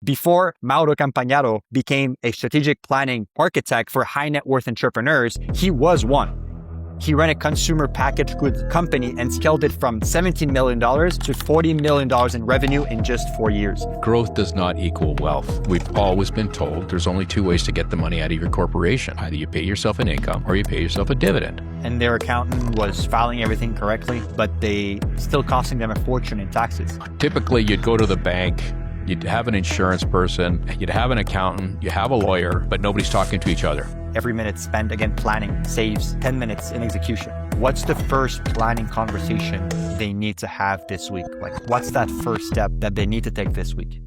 Before Mauro Campagnaro became a strategic planning architect for high net worth entrepreneurs, he was one. He ran a consumer packaged goods company and scaled it from $17 million to $40 million in revenue in just 4 years. Growth does not equal wealth. We've always been told there's only two ways to get the money out of your corporation. Either you pay yourself an income or you pay yourself a dividend. And their accountant was filing everything correctly, but they still costing them a fortune in taxes. Typically, you'd go to the bank, you'd have an insurance person, you'd have an accountant, you have a lawyer, but nobody's talking to each other. Every minute spent, again, planning saves 10 minutes in execution. What's the first planning conversation they need to have this week? Like, what's that first step that they need to take this week?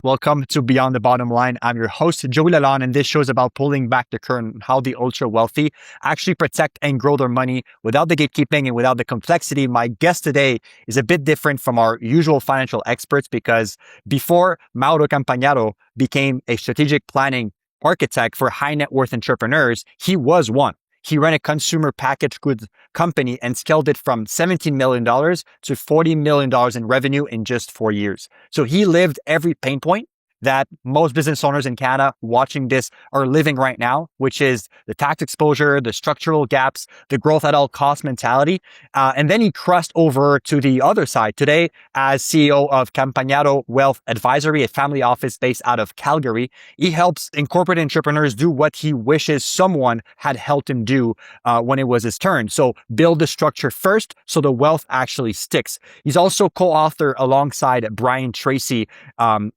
Welcome to Beyond the Bottom Line. I'm your host, Joey Lalonde, and this show is about pulling back the curtain on how the ultra wealthy actually protect and grow their money without the gatekeeping and without the complexity. My guest today is a bit different from our usual financial experts because before Mauro Campagnaro became a strategic planning architect for high net worth entrepreneurs, he was one. He ran a consumer packaged goods company and scaled it from $17 million to $40 million in revenue in just 4 years. So he lived every pain point that most business owners in Canada watching this are living right now, which is the tax exposure, the structural gaps, the growth at all cost mentality. And then he crossed over to the other side today as CEO of Campagnaro Wealth Advisory, a family office based out of Calgary. He helps incorporate entrepreneurs do what he wishes someone had helped him do when it was his turn. So build the structure first so the wealth actually sticks. He's also co-author alongside Brian Tracy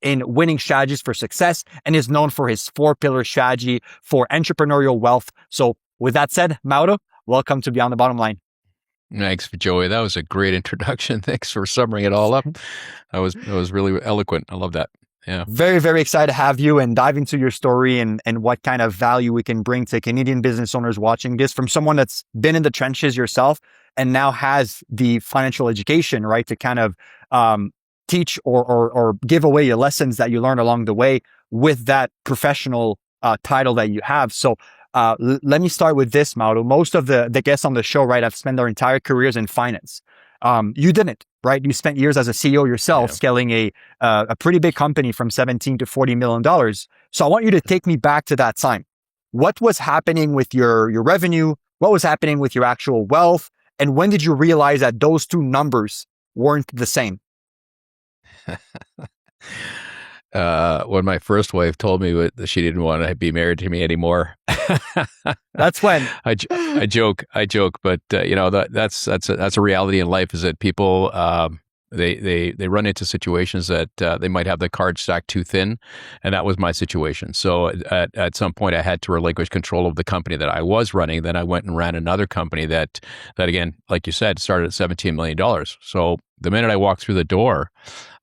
in Winning Strategies for Success and is known for his 4-pillar strategy for entrepreneurial wealth. So with that said, Mauro, welcome to Beyond the Bottom Line. Thanks, Joey. That was a great introduction. Thanks for summing it all up. That was really eloquent. I love that. Yeah. Very, very excited to have you and dive into your story and what kind of value we can bring to Canadian business owners watching this from someone that's been in the trenches yourself and now has the financial education, right, to kind of teach or give away your lessons that you learned along the way with that professional title that you have. So let me start with this, Mauro. Most of the guests on the show, right, have spent their entire careers in finance. You didn't, right? You spent years as a CEO yourself, scaling a pretty big company from 17 to $40 million. So I want you to take me back to that time. What was happening with your revenue? What was happening with your actual wealth? And when did you realize that those two numbers weren't the same? When my first wife told me that she didn't want to be married to me anymore. That's when I joke, but that's a reality in life. Is that people they run into situations that they might have the card stacked too thin, and that was my situation. So at some point, I had to relinquish control of the company that I was running. Then I went and ran another company that again, like you said, started at $17 million. So the minute I walked through the door,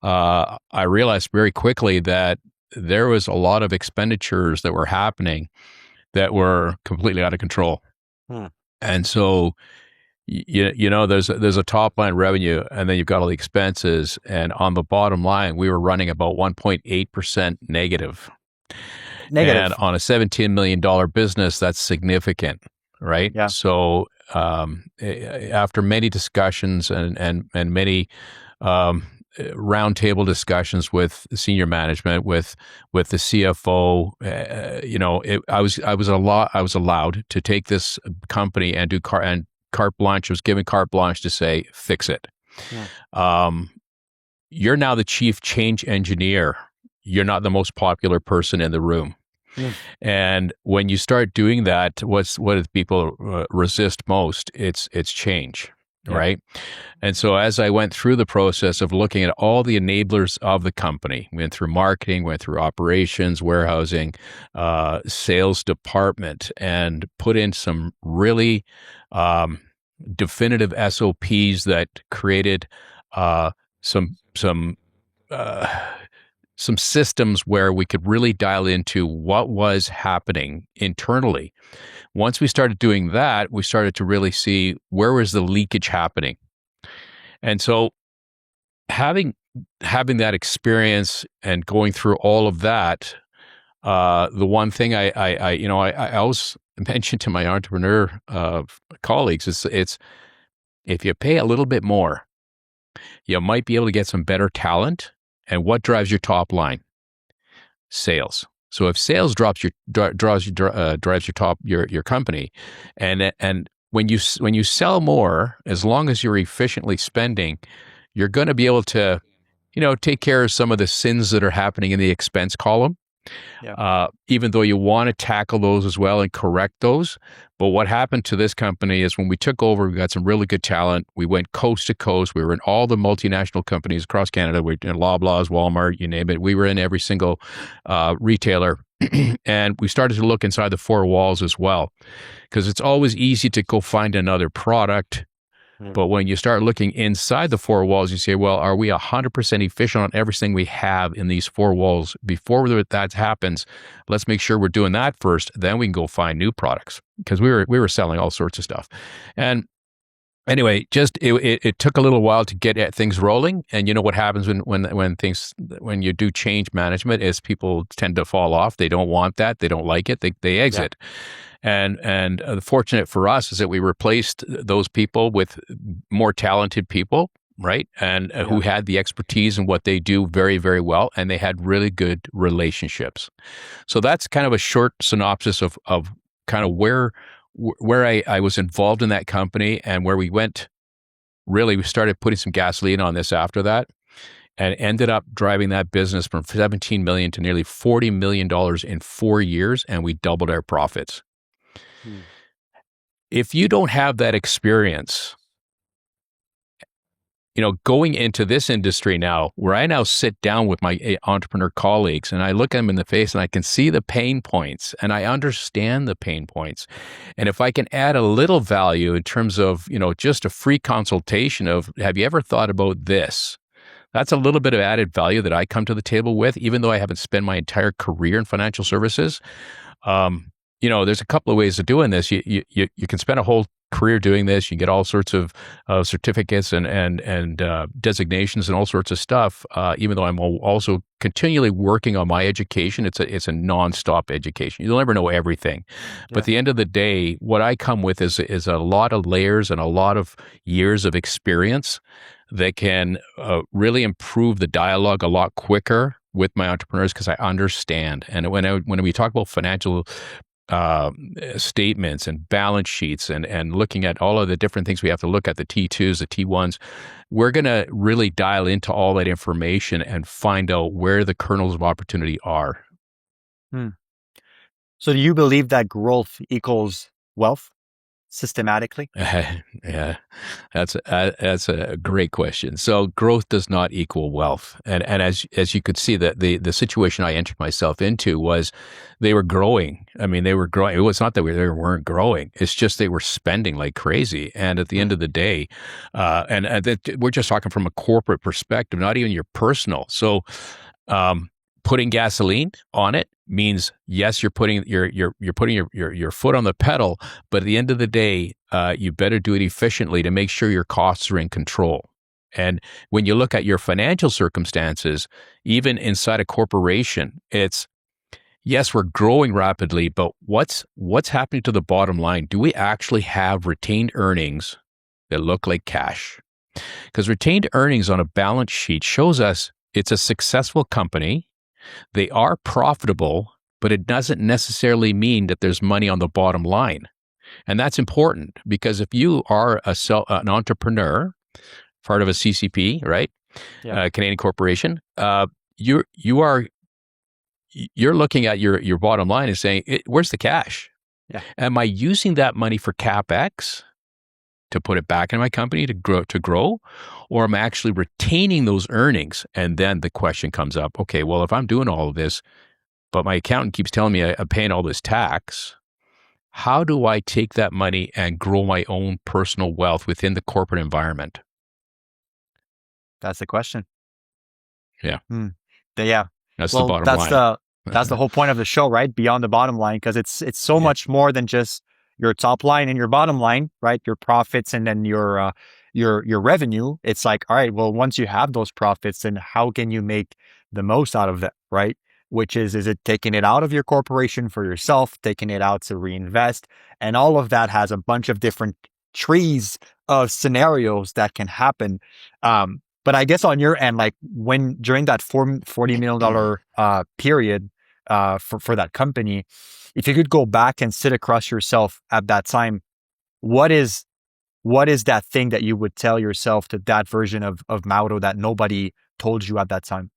I realized very quickly that there was a lot of expenditures that were happening that were completely out of control. And so, there's a top line revenue and then you've got all the expenses. And on the bottom line, we were running about 1.8% negative. And on a $17 million business, that's significant, right? Yeah. So after many discussions and many roundtable discussions with senior management, with the CFO, I was allowed to take this company and do carte blanche. I was given carte blanche to say, fix it. Yeah. You're now the chief change engineer. You're not the most popular person in the room. Yeah. And when you start doing that, what do people resist most? It's change. Yeah. Right. And so as I went through the process of looking at all the enablers of the company, went through marketing, went through operations, warehousing, sales department, and put in some really definitive SOPs that created some systems where we could really dial into what was happening internally. Once we started doing that, we started to really see where was the leakage happening. And so having that experience and going through all of that, the one thing I always mention to my entrepreneur colleagues, it's if you pay a little bit more, you might be able to get some better talent. And what drives your top line? Sales. So if sales drives your company, and when you sell more, as long as you're efficiently spending, you're going to be able to, take care of some of the sins that are happening in the expense column. Yeah. Even though you want to tackle those as well and correct those. But what happened to this company is when we took over, we got some really good talent. We went coast to coast. We were in all the multinational companies across Canada. We were in Loblaws, Walmart, you name it. We were in every single retailer. And we started to look inside the four walls as well, because it's always easy to go find another product. But when you start looking inside the four walls, you say, well, are we 100% efficient on everything we have in these four walls? Before that happens, let's make sure we're doing that first. Then we can go find new products, because we were selling all sorts of stuff. And anyway, just it took a little while to get things rolling. And you know what happens when you do change management is people tend to fall off. They don't want that. They don't like it. They exit. Yeah. And fortunate for us is that we replaced those people with more talented people, right? And who had the expertise in what they do very, very well, and they had really good relationships. So that's kind of a short synopsis of kind of where I was involved in that company and where we went. Really, we started putting some gasoline on this after that, and ended up driving that business from $17 million to nearly $40 million in 4 years, and we doubled our profits. If you don't have that experience, going into this industry now, where I now sit down with my entrepreneur colleagues and I look at them in the face and I can see the pain points and I understand the pain points. And if I can add a little value in terms of, just a free consultation of, have you ever thought about this? That's a little bit of added value that I come to the table with, even though I haven't spent my entire career in financial services. There's a couple of ways of doing this. You can spend a whole career doing this. You get all sorts of certificates and designations and all sorts of stuff. Even though I'm also continually working on my education, it's a nonstop education. You'll never know everything, but at the end of the day, what I come with is a lot of layers and a lot of years of experience that can really improve the dialogue a lot quicker with my entrepreneurs, because I understand. And when we talk about financial statements and balance sheets and looking at all of the different things we have to look at, the T2s, the T1s, we're going to really dial into all that information and find out where the kernels of opportunity are. So do you believe that growth equals wealth systematically? Yeah, that's a great question. So growth does not equal wealth, and as you could see, that the situation I entered myself into was they were growing. I mean, they were growing. It was not that they weren't growing. It's just they were spending like crazy. And at the end of the day, we're just talking from a corporate perspective, not even your personal. So, putting gasoline on it means, yes, you're putting your foot on the pedal, but at the end of the day, you better do it efficiently to make sure your costs are in control. And when you look at your financial circumstances, even inside a corporation, it's, yes, we're growing rapidly, but what's happening to the bottom line? Do we actually have retained earnings that look like cash? Because retained earnings on a balance sheet shows us it's a successful company. They are profitable, but it doesn't necessarily mean that there's money on the bottom line. And that's important, because if you are an entrepreneur, part of a CCP, right? Yeah. Canadian corporation, you're looking at your bottom line and saying, where's the cash? Yeah. Am I using that money for CapEx to put it back in my company to grow, or am I actually retaining those earnings? And then the question comes up, okay, well, if I'm doing all of this, but my accountant keeps telling me I'm paying all this tax, how do I take that money and grow my own personal wealth within the corporate environment? That's the question. Yeah. Yeah. That's the bottom line. That's the whole point of the show, right? Beyond the bottom line, because it's so much more than just your top line and your bottom line, right? Your profits and then your revenue. It's like, all right, well, once you have those profits, then how can you make the most out of that, right? which is it taking it out of your corporation for yourself, taking it out to reinvest? And all of that has a bunch of different trees of scenarios that can happen. But I guess on your end, like when during that $40 million period for that company, if you could go back and sit across yourself at that time, what is that thing that you would tell yourself to that version of Mauro that nobody told you at that time?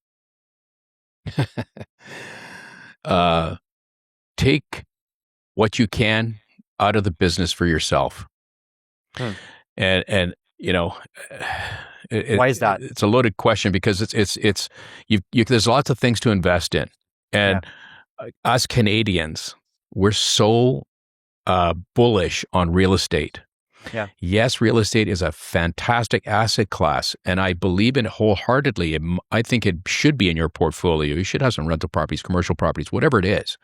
Take what you can out of the business for yourself. Hmm. And Why is that? It's a loaded question because it's there's lots of things to invest in, and us Canadians, we're so bullish on real estate. Yeah. Yes, real estate is a fantastic asset class, and I believe in it wholeheartedly. I think it should be in your portfolio. You should have some rental properties, commercial properties, whatever it is.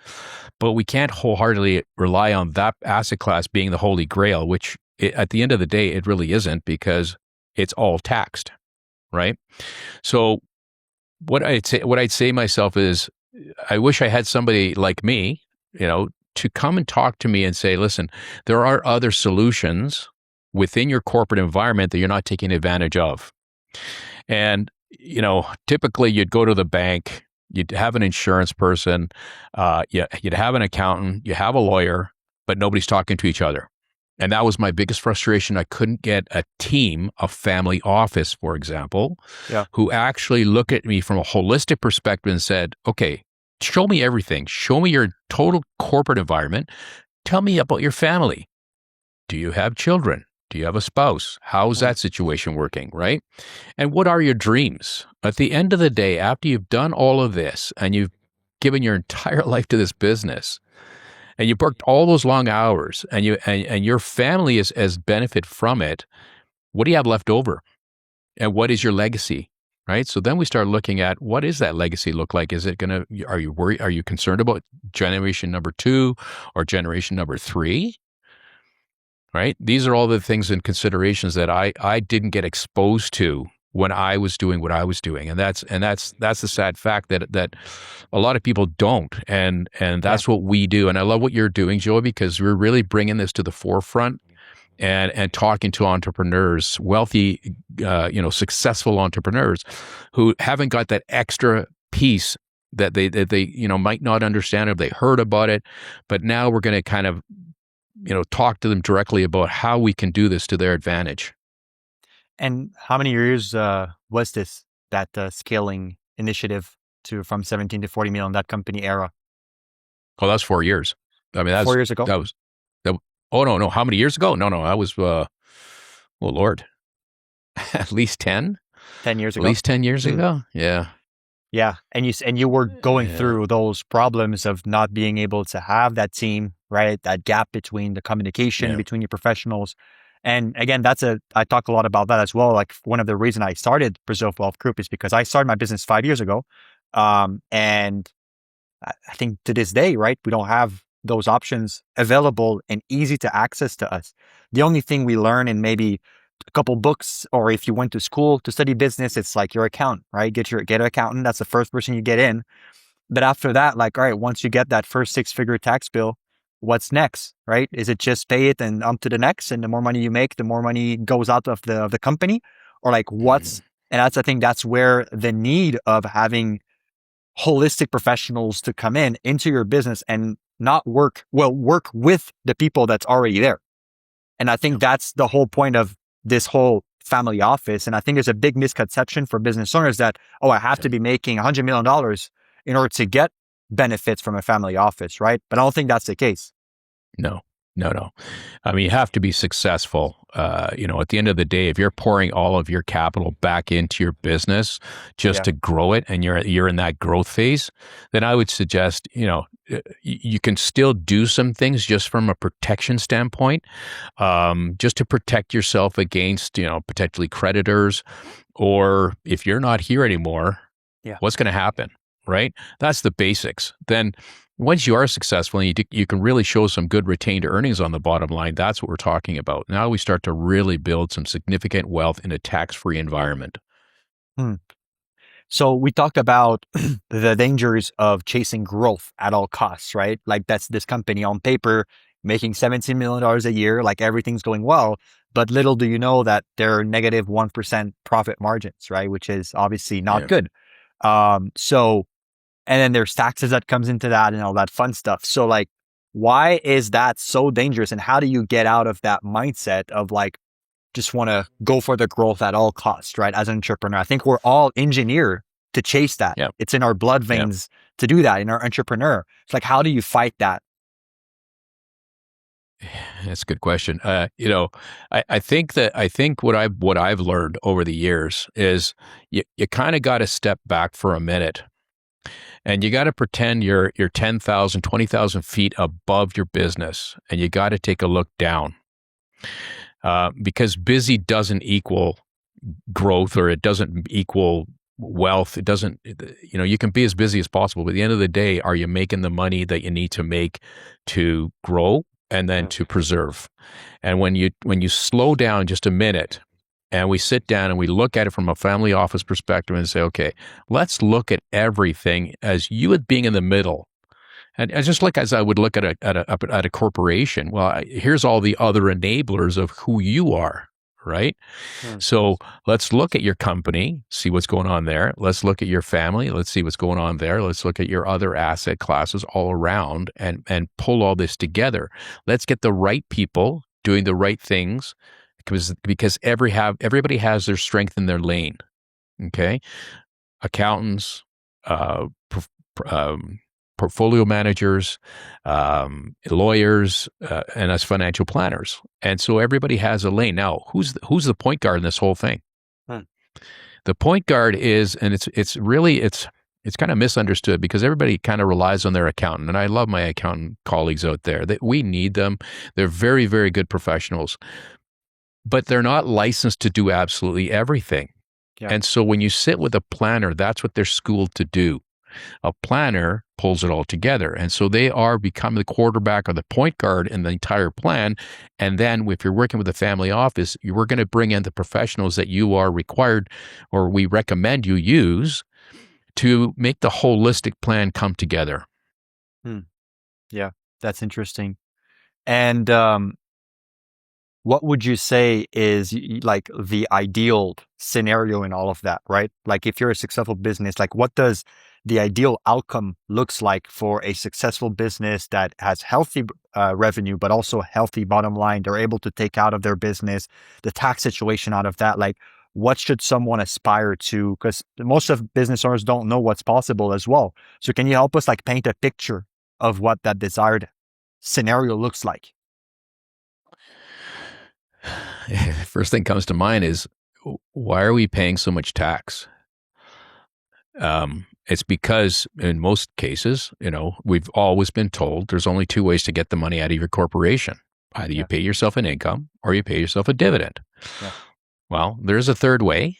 But we can't wholeheartedly rely on that asset class being the holy grail, which at the end of the day, it really isn't, because it's all taxed, right? So what I'd say myself is, I wish I had somebody like me, to come and talk to me and say, listen, there are other solutions within your corporate environment that you're not taking advantage of. And, typically you'd go to the bank, you'd have an insurance person, you'd have an accountant, you have a lawyer, but nobody's talking to each other. And that was my biggest frustration. I couldn't get a team, a family office, for example, who actually look at me from a holistic perspective and said, okay, show me everything. Show me your total corporate environment. Tell me about your family. Do you have children? Do you have a spouse? How's that situation working, right? And what are your dreams? At the end of the day, after you've done all of this and you've given your entire life to this business, and you worked all those long hours, and your family has benefit from it, what do you have left over? And what is your legacy? Right. So then we start looking at, what is that legacy look like? Is it are you worried? Are you concerned about generation number 2 or generation number 3? Right. These are all the things and considerations that I didn't get exposed to when I was doing what I was doing. And that's the sad fact that a lot of people don't. And that's what we do. And I love what you're doing, Joey, because we're really bringing this to the forefront. And talking to entrepreneurs, wealthy, successful entrepreneurs who haven't got that extra piece that they might not understand if they heard about it, but now we're going to kind of, talk to them directly about how we can do this to their advantage. And how many years was that scaling initiative from 17 to 40 million, that company era? Oh, that was 4 years. I mean, 4 years ago. Oh, no. How many years ago? No. That was, oh, Lord, at least 10? 10 years ago. At least 10 years ago? Yeah. Yeah. And you were going through those problems of not being able to have that team, right? That gap between the communication between your professionals. And again, I talk a lot about that as well. Like, one of the reasons I started Brazil Wealth Group is because I started my business 5 years ago. And I think to this day, right, we don't have those options available and easy to access to us. The only thing we learn in maybe a couple books, or if you went to school to study business, it's like your accountant, right? Get an accountant. That's the first person you get in. But after that, like, all right, once you get that first 6-figure tax bill, what's next, right? Is it just pay it and on to the next? And the more money you make, the more money goes out of the company? Or like and I think that's where the need of having holistic professionals to come into your business and not work with the people that's already there. And I think that's the whole point of this whole family office. And I think there's a big misconception for business owners that, I have to be making $100 million in order to get benefits from a family office, right? But I don't think that's the case. No. I mean, you have to be successful. At the end of the day, if you're pouring all of your capital back into your business just to grow it, and you're in that growth phase, then I would suggest, you can still do some things just from a protection standpoint, just to protect yourself against, potentially creditors, or if you're not here anymore, what's going to happen, right? That's the basics. Then once you are successful and you can really show some good retained earnings on the bottom line, that's what we're talking about. Now we start to really build some significant wealth in a tax-free environment. So we talked about the dangers of chasing growth at all costs, right? Like that's this company on paper making $17 million a year, like everything's going well. But little do you know that they're negative 1% profit margins, right? Which is obviously not Yeah. good. So, and then there's taxes that comes into that and all that fun stuff. So like, why is that so dangerous? And how do you get out of that mindset of like, just want to go for the growth at all costs, right? As an entrepreneur, I think we're all engineered to chase that. Yeah. It's in our blood Yeah. veins to do that in our entrepreneur. It's like, how do you fight that? That's a good question. I think what I've learned over the years is you kind of got to step back for a minute, and you got to pretend you're 10,000, 20,000 feet above your business, and you got to take a look down, because busy doesn't equal growth, or it doesn't equal wealth. It doesn't. You can be as busy as possible, but at the end of the day, are you making the money that you need to make to grow and then to preserve? And when you slow down just a minute, and we sit down and we look at it from a family office perspective and say, okay, let's look at everything as you as being in the middle. And just like as I would look at a corporation, well, here's all the other enablers of who you are, right? So let's look at your company, see what's going on there. Let's look at your family. Let's see what's going on there. Let's look at your other asset classes all around and pull all this together. Let's get the right people doing the right things, because everybody has their strength in their lane. Okay, accountants, portfolio managers, lawyers, and us financial planners. And so everybody has a lane. Now, who's the point guard in this whole thing? The point guard is, and it's kind of misunderstood, because everybody kind of relies on their accountant. And I love my accountant colleagues out there. That we need them. They're very, very good professionals, but they're not licensed to do absolutely everything. Yeah. And so when you sit with a planner, that's what they're schooled to do. A planner pulls it all together. And so they are becoming the quarterback or the point guard in the entire plan. And then if you're working with a family office, we're going to bring in the professionals that you are required, or we recommend you use, to make the holistic plan come together. Yeah, that's interesting. And what would you say is like the ideal scenario in all of that, right? Like if you're a successful business, like what does the ideal outcome looks like for a successful business that has healthy revenue, but also healthy bottom line? They're able to take out of their business, the tax situation out of that. Like what should someone aspire to? Because most of business owners don't know what's possible as well. So can you help us like paint a picture of what that desired scenario looks like? First thing comes to mind is, why are we paying so much tax? It's because in most cases, we've always been told there's only two ways to get the money out of your corporation. Either you pay yourself an income or you pay yourself a dividend. Yeah. Well, there's a third way,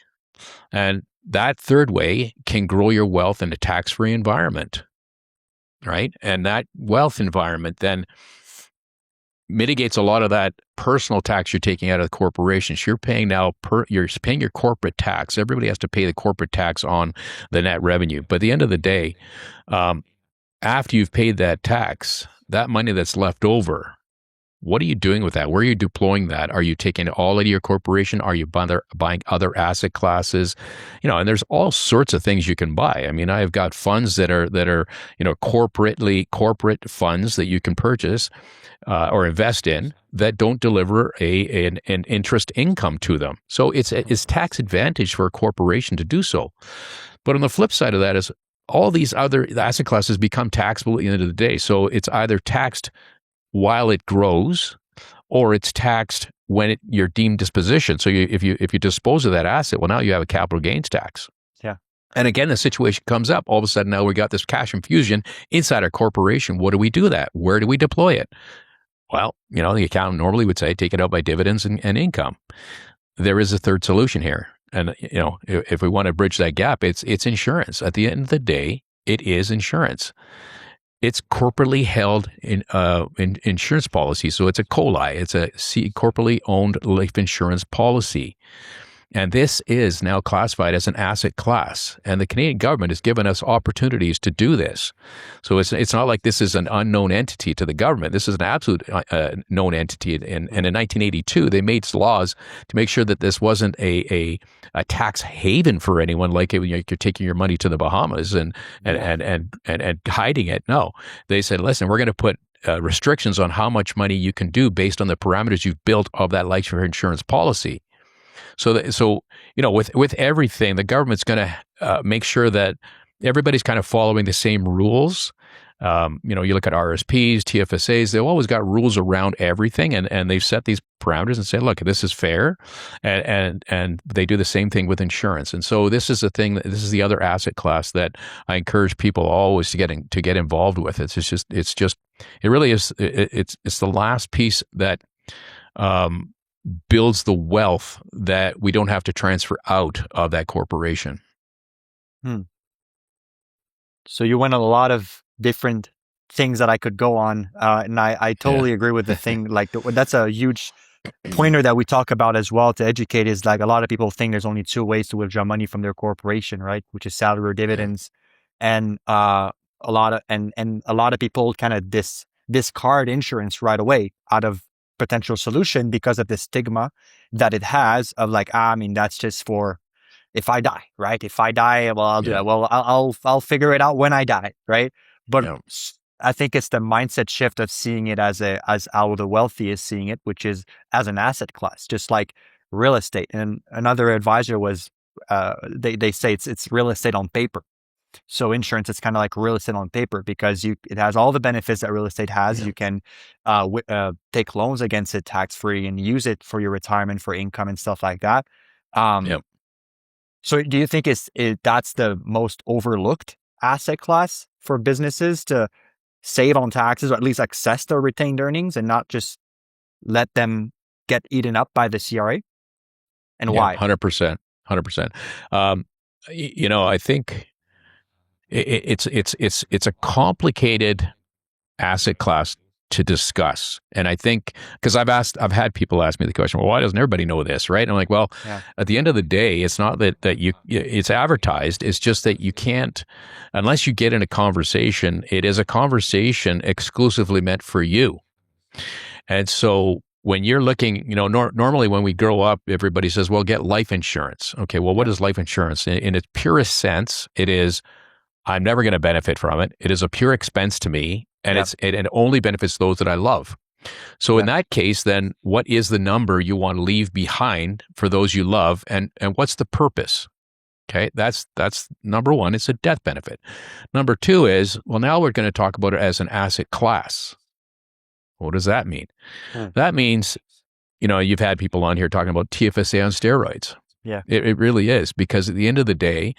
and that third way can grow your wealth in a tax-free environment, right? And that wealth environment then mitigates a lot of that personal tax you're taking out of the corporation. So you're paying you're paying your corporate tax. Everybody has to pay the corporate tax on the net revenue. But at the end of the day, after you've paid that tax, that money that's left over, what are you doing with that? Where are you deploying that? Are you taking it all out of your corporation? Are you buying other asset classes? And there's all sorts of things you can buy. I mean, I've got funds that are corporate funds that you can purchase or invest in that don't deliver an interest income to them. So it's tax advantage for a corporation to do so. But on the flip side of that is all these other asset classes become taxable at the end of the day. So it's either taxed while it grows, or it's taxed when you're deemed disposition. So if you dispose of that asset, well, now you have a capital gains tax. Yeah. And again, the situation comes up. All of a sudden, now we got this cash infusion inside our corporation. What do we do with that? Where do we deploy it? Well, the accountant normally would say, take it out by dividends and income. There is a third solution here. And, if we want to bridge that gap, it's insurance. At the end of the day, it is insurance. It's corporately held in insurance policy. So it's a COLI. It's a corporately owned life insurance policy. And this is now classified as an asset class. And the Canadian government has given us opportunities to do this. So it's not like this is an unknown entity to the government. This is an absolute known entity. And in 1982, they made laws to make sure that this wasn't a tax haven for anyone, like you're taking your money to the Bahamas and hiding it. No, they said, listen, we're going to put restrictions on how much money you can do based on the parameters you've built of that life insurance policy. So with everything, the government's going to make sure that everybody's kind of following the same rules. You look at RSPs, TFSAs, they've always got rules around everything, and they've set these parameters and say, look, this is fair, and they do the same thing with insurance. And so this is the other asset class that I encourage people always to get involved with. It really is. It's the last piece that builds the wealth that we don't have to transfer out of that corporation. So you went on a lot of different things that I could go on, and I totally agree with the thing. Like that's a huge pointer that we talk about as well to educate, is like a lot of people think there's only two ways to withdraw money from their corporation, right? Which is salary or dividends, and a lot of people kind of discard insurance right away out of potential solution because of the stigma that it has of like, that's just for if I die, right? If I die, well, I'll do that. Well, I'll figure it out when I die, right? But I think it's the mindset shift of seeing it as how the wealthy is seeing it, which is as an asset class, just like real estate. And another advisor was, they say it's real estate on paper. So insurance is kind of like real estate on paper because it has all the benefits that real estate has. You can take loans against it tax-free and use it for your retirement, for income and stuff like that. So do you think that's the most overlooked asset class for businesses to save on taxes, or at least access their retained earnings and not just let them get eaten up by the CRA? And why? 100%. I think it's a complicated asset class to discuss. And I think, because I've had people ask me the question, well, why doesn't everybody know this, right? And I'm like, well, at the end of the day, it's not that it's advertised. It's just that you can't, unless you get in a conversation, it is a conversation exclusively meant for you. And so when you're looking, normally when we grow up, everybody says, well, get life insurance. Okay, well, what is life insurance? In its purest sense, it is, I'm never going to benefit from it. It is a pure expense to me, and it only benefits those that I love. So in that case, then what is the number you want to leave behind for those you love, and what's the purpose? Okay, that's number one. It's a death benefit. Number two is, well, now we're going to talk about it as an asset class. What does that mean? That means, you've had people on here talking about TFSA on steroids. Yeah, it really is, because at the end of the day,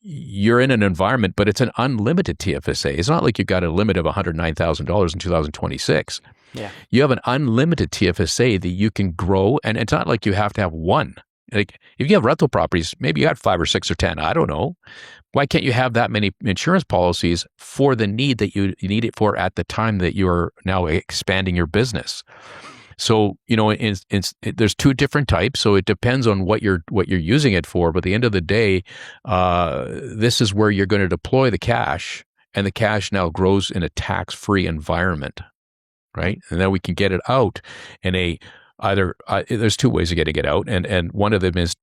you're in an environment, but it's an unlimited TFSA. It's not like you've got a limit of $109,000 in 2026. Yeah, you have an unlimited TFSA that you can grow, and it's not like you have to have one. Like if you have rental properties, maybe you got 5 or 6 or 10. I don't know. Why can't you have that many insurance policies for the need that you need it for at the time that you're now expanding your business? So, there's two different types. So it depends on what you're using it for. But at the end of the day, this is where you're going to deploy the cash, and the cash now grows in a tax-free environment, right? And then we can get it out in there's two ways of getting it out. And one of them is,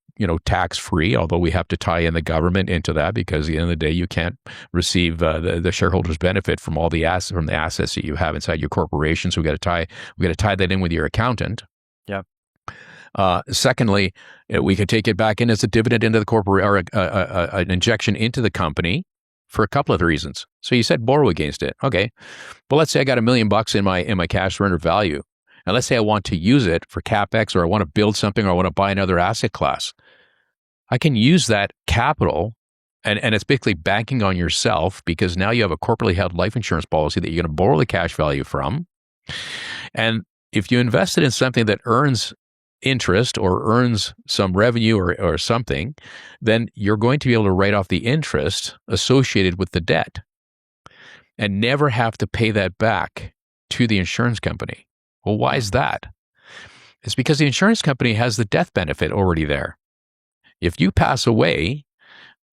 tax-free, although we have to tie in the government into that, because at the end of the day, you can't receive the shareholders' benefit from all the assets that you have inside your corporation. So we got to tie that in with your accountant. Yeah. Secondly, we could take it back in as a dividend into the corporate, or an injection into the company, for a couple of reasons. So you said borrow against it. Okay. Well, let's say I got $1 million in my cash surrender value. And let's say I want to use it for CapEx, or I want to build something, or I want to buy another asset class. I can use that capital, and it's basically banking on yourself, because now you have a corporately held life insurance policy that you're going to borrow the cash value from. And if you invest it in something that earns interest or earns some revenue or something, then you're going to be able to write off the interest associated with the debt and never have to pay that back to the insurance company. Well, why is that? It's because the insurance company has the death benefit already there. If you pass away,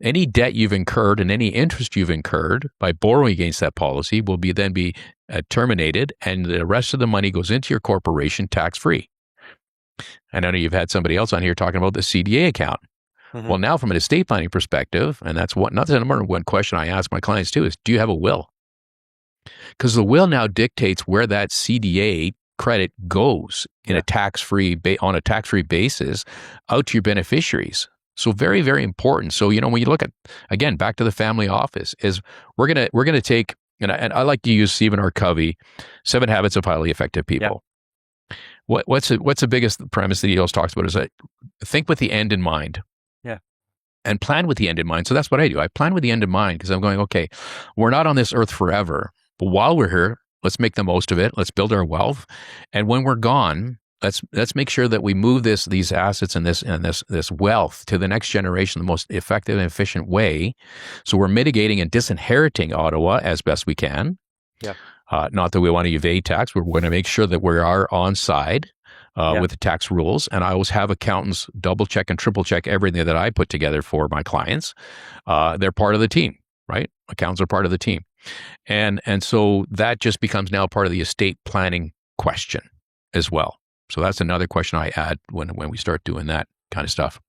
any debt you've incurred and any interest you've incurred by borrowing against that policy will then be terminated, and the rest of the money goes into your corporation tax-free. And I know you've had somebody else on here talking about the CDA account. Mm-hmm. Well, now from an estate planning perspective, and that's the number one question I ask my clients too, is do you have a will? Because the will now dictates where that CDA credit goes in a tax-free on a tax-free basis out to your beneficiaries. So very, very important. So, when you look at, again, back to the family office, is we're gonna take, and I like to use Stephen R. Covey, 7 Habits of Highly Effective People. Yeah. What's the biggest premise that he always talks about is that think with the end in mind. Yeah. And plan with the end in mind. So that's what I do. I plan with the end in mind because I'm going, okay, we're not on this earth forever, but while we're here, let's make the most of it. Let's build our wealth. And when we're gone, let's make sure that we move these assets and this wealth to the next generation the most effective and efficient way. So we're mitigating and disinheriting Ottawa as best we can. Yeah. Not that we want to evade tax. We're going to make sure that we are on side with the tax rules. And I always have accountants double check and triple check everything that I put together for my clients. They're part of the team, right? Accountants are part of the team. And so that just becomes now part of the estate planning question as well. So that's another question I add when we start doing that kind of stuff.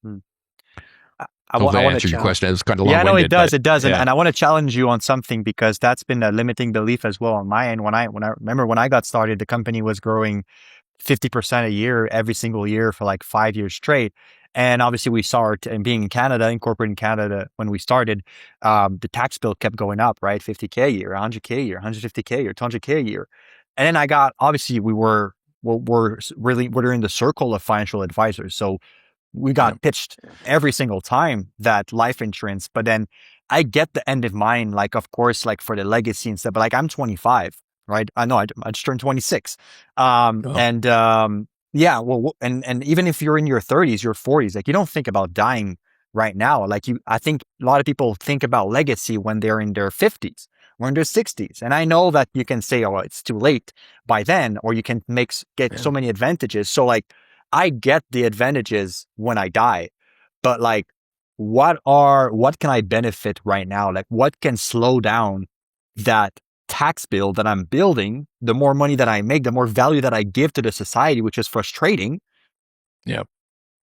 I want to answer your question. It's kind of long-winded. Yeah, no, it does. It does. Yeah. And I want to challenge you on something because that's been a limiting belief as well on my end. When I remember when I got started, the company was growing 50% a year every single year for like 5 years straight. And obviously we saw it, and being in Canada, incorporating Canada when we started, the tax bill kept going up, right? 50K a year, 100K a year, 150K a year, 200K a year. And then obviously we're in the circle of financial advisors. So we got pitched every single time that life insurance, but then I get the end of mind, like, of course, like for the legacy and stuff, but like I'm 25, right? I know I just turned 26. And even if you're in your 30s, your 40s, like you don't think about dying right now. I think a lot of people think about legacy when they're in their 50s or in their 60s. And I know that you can say, oh, it's too late by then, or you can get so many advantages. So like, I get the advantages when I die, but like, what can I benefit right now? Like, what can slow down that tax bill that I'm building? The more money that I make, the more value that I give to the society, which is frustrating. Yeah.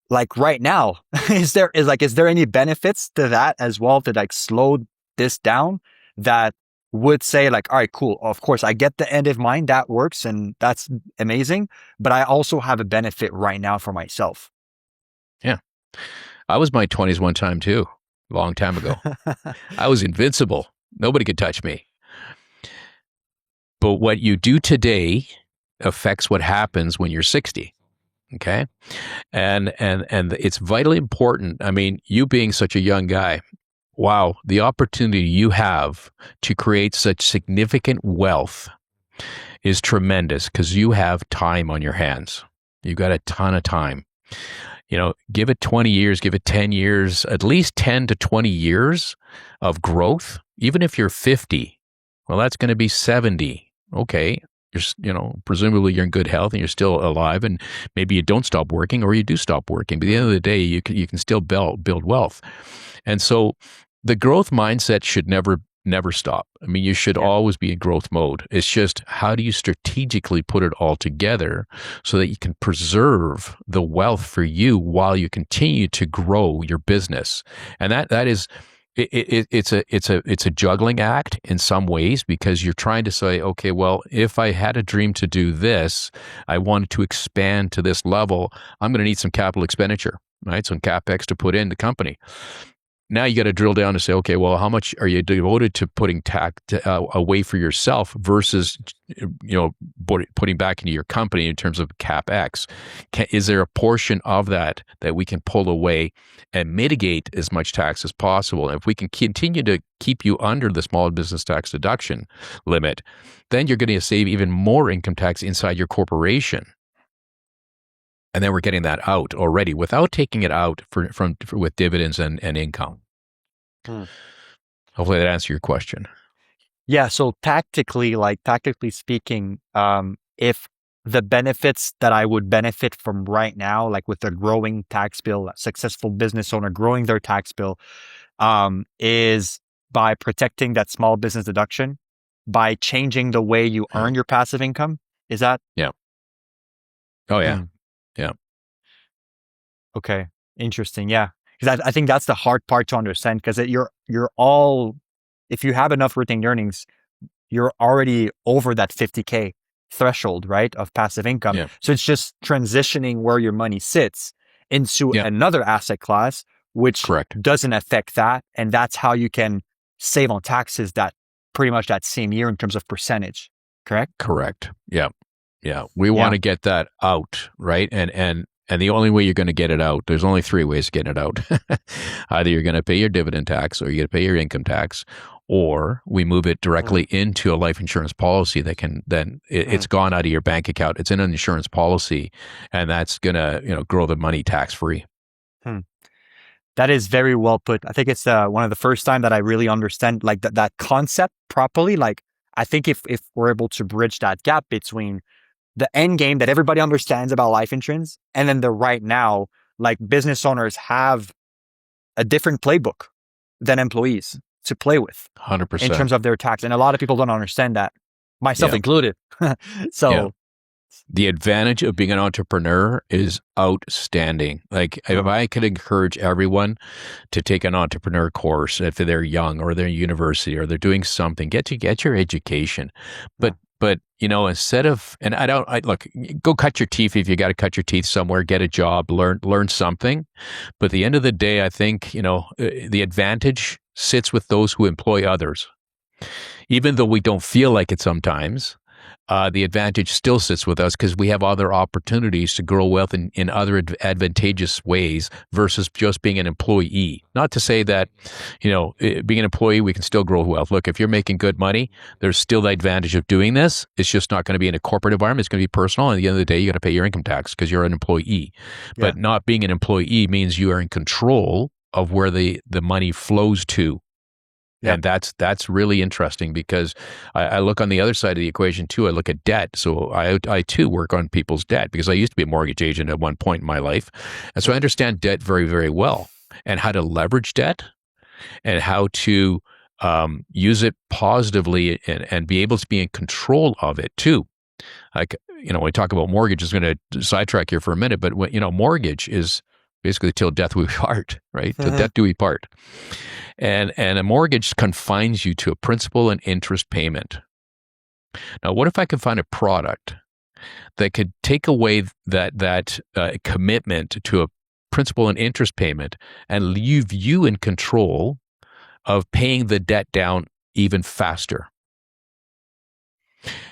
Like right now, is there any benefits to that as well to like slow this down that would say like, all right, cool. Of course, I get the end of mind, that works and that's amazing, but I also have a benefit right now for myself. Yeah. I was my 20s one time too, a long time ago. I was invincible. Nobody could touch me. But what you do today affects what happens when you're 60. Okay. And it's vitally important. I mean, you being such a young guy, wow, the opportunity you have to create such significant wealth is tremendous because you have time on your hands. You've got a ton of time. Give it 20 years, give it 10 years, at least 10 to 20 years of growth. Even if you're 50, well, that's going to be 70. Okay. Presumably you're in good health and you're still alive, and maybe you don't stop working or you do stop working. But at the end of the day, you can still build wealth. And so the growth mindset should never stop. I mean, you should always be in growth mode. It's just, how do you strategically put it all together so that you can preserve the wealth for you while you continue to grow your business? And that is, it's a juggling act in some ways, because you're trying to say, okay, well, if I had a dream to do this, I wanted to expand to this level, I'm going to need some capital expenditure, right? Some CapEx to put in the company. Now you got to drill down to say, okay, well, how much are you devoted to putting away for yourself versus, putting back into your company in terms of CapEx? Is there a portion of that we can pull away and mitigate as much tax as possible? And if we can continue to keep you under the small business tax deduction limit, then you're going to save even more income tax inside your corporation. And then we're getting that out already without taking it out with dividends and income. Hopefully that answers your question. Yeah. So tactically speaking, if the benefits that I would benefit from right now, like with a growing tax bill, a successful business owner growing their tax bill, is by protecting that small business deduction, by changing the way you earn your passive income. Is that? Yeah. Oh yeah. Hmm. Yeah. Okay. Interesting. Yeah. Because I think that's the hard part to understand because you're all, if you have enough retained earnings, you're already over that 50K threshold, right, of passive income. Yeah. So it's just transitioning where your money sits into Yeah. another asset class, which Correct. doesn't affect that. And that's how you can save on taxes that pretty much that same year in terms of percentage. Correct? Correct. Yeah. Yeah. We Yeah. want to get that out, right? And the only way you're going to get it out, there's only three ways to get it out. Either you're going to pay your dividend tax or you're going to pay your income tax, or we move it directly into a life insurance policy that can then it's gone out of your bank account. It's in an insurance policy, and that's going to, grow the money tax free. That is very well put. I think it's one of the first time that I really understand like that concept properly. Like I think if we're able to bridge that gap between the end game that everybody understands about life insurance and then the right now, like business owners have a different playbook than employees to play with 100%. in terms of their tax. And a lot of people don't understand that, myself included. So the advantage of being an entrepreneur is outstanding. Like if I could encourage everyone to take an entrepreneur course if they're young or they're in university or they're doing something, get your education. But instead of, and look, go cut your teeth if you got to cut your teeth somewhere, get a job, learn something. But at the end of the day, I think, the advantage sits with those who employ others. Even though we don't feel like it sometimes, the advantage still sits with us because we have other opportunities to grow wealth in other advantageous ways versus just being an employee. Not to say that, being an employee, we can still grow wealth. Look, if you're making good money, there's still the advantage of doing this. It's just not going to be in a corporate environment. It's going to be personal. And at the end of the day, you got to pay your income tax because you're an employee. Yeah. But not being an employee means you are in control of where the money flows to. Yeah. And that's really interesting because I look on the other side of the equation too. I look at debt. So I too work on people's debt because I used to be a mortgage agent at one point in my life. And so I understand debt very, very well and how to leverage debt and how to use it positively and be able to be in control of it too. Like, when we talk about mortgage, is going to sidetrack here for a minute, but mortgage is basically till death we part, right? Till death do we part. And a mortgage confines you to a principal and interest payment. Now, what if I could find a product that could take away that commitment to a principal and interest payment and leave you in control of paying the debt down even faster?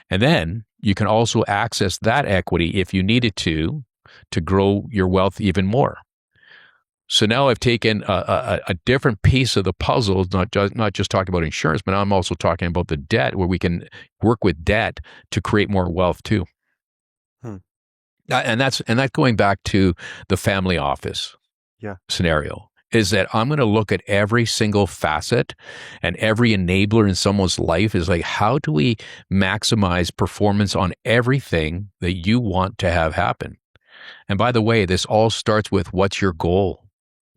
And then you can also access that equity if you needed to grow your wealth even more. So now I've taken a different piece of the puzzle, not just talking about insurance, but I'm also talking about the debt, where we can work with debt to create more wealth too. And that's going back to the family office scenario, is that I'm going to look at every single facet and every enabler in someone's life is like, how do we maximize performance on everything that you want to have happen? And by the way, this all starts with, what's your goal?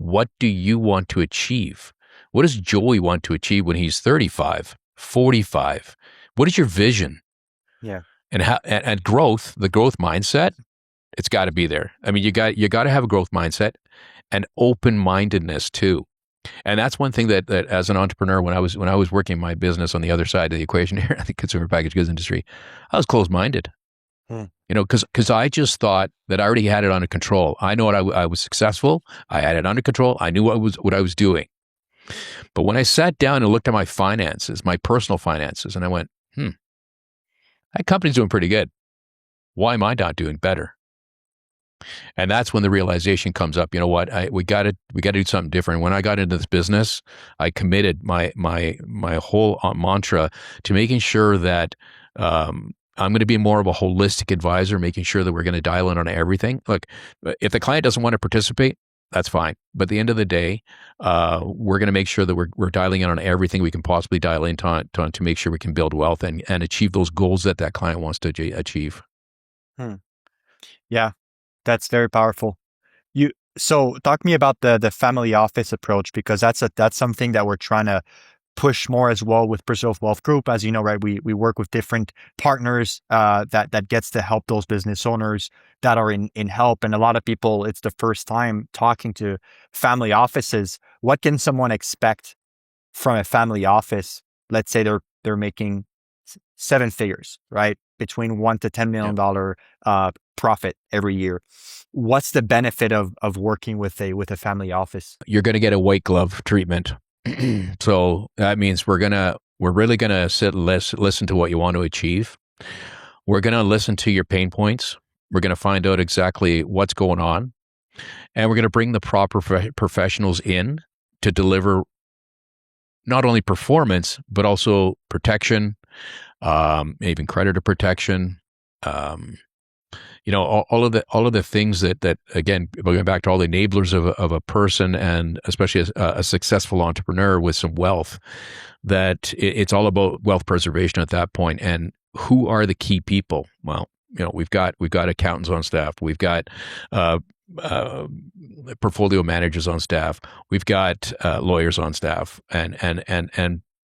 What do you want to achieve? What does Joey want to achieve when he's 35, 45? What is your vision? Yeah. And growth, the growth mindset, it's got to be there. I mean, you got to have a growth mindset and open-mindedness too. And that's one thing that as an entrepreneur, when I was working my business on the other side of the equation here, the consumer packaged goods industry, I was closed-minded. Because I just thought that I already had it under control. I know I was successful. I had it under control. I knew what I was doing. But when I sat down and looked at my finances, my personal finances, and I went, that company's doing pretty good. Why am I not doing better? And that's when the realization comes up. You know what? We got to do something different. When I got into this business, I committed my whole mantra to making sure that I'm going to be more of a holistic advisor, making sure that we're going to dial in on everything. Look, if the client doesn't want to participate, that's fine. But at the end of the day, we're going to make sure that we're dialing in on everything we can possibly dial in to make sure we can build wealth and achieve those goals that client wants to achieve. Hmm. Yeah, that's very powerful. You so talk to me about the family office approach, because that's something that we're trying to push more as well with Preserve Wealth Group. As you know, right, we work with different partners that gets to help those business owners that are in help. And a lot of people, it's the first time talking to family offices. What can someone expect from a family office? Let's say they're making seven figures, right? Between $1 to $10 million profit every year. What's the benefit of working with a family office? You're going to get a white glove treatment. So that means we're really gonna sit and listen to what you want to achieve. We're gonna listen to your pain points. We're gonna find out exactly what's going on, and we're gonna bring the proper professionals in to deliver not only performance but also protection, even creditor protection. Um, all of the things that again, going back to all the enablers of a person, and especially a successful entrepreneur with some wealth, that it's all about wealth preservation at that point. And who are the key people? Well, we've got accountants on staff, we've got uh, uh, portfolio managers on staff, we've got lawyers on staff, and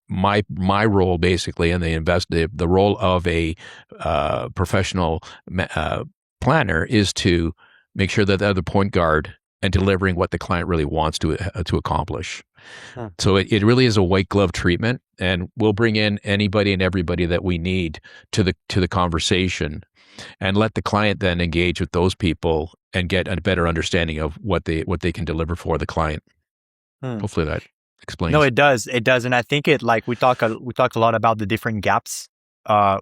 my role basically, and the role of a professional planner is to make sure that they're the point guard and delivering what the client really wants to accomplish. Huh. So it really is a white glove treatment, and we'll bring in anybody and everybody that we need to the conversation, and let the client then engage with those people and get a better understanding of what they can deliver for the client. Hmm. Hopefully that No, explains. it does. It does. And I think it like we talk a lot about the different gaps,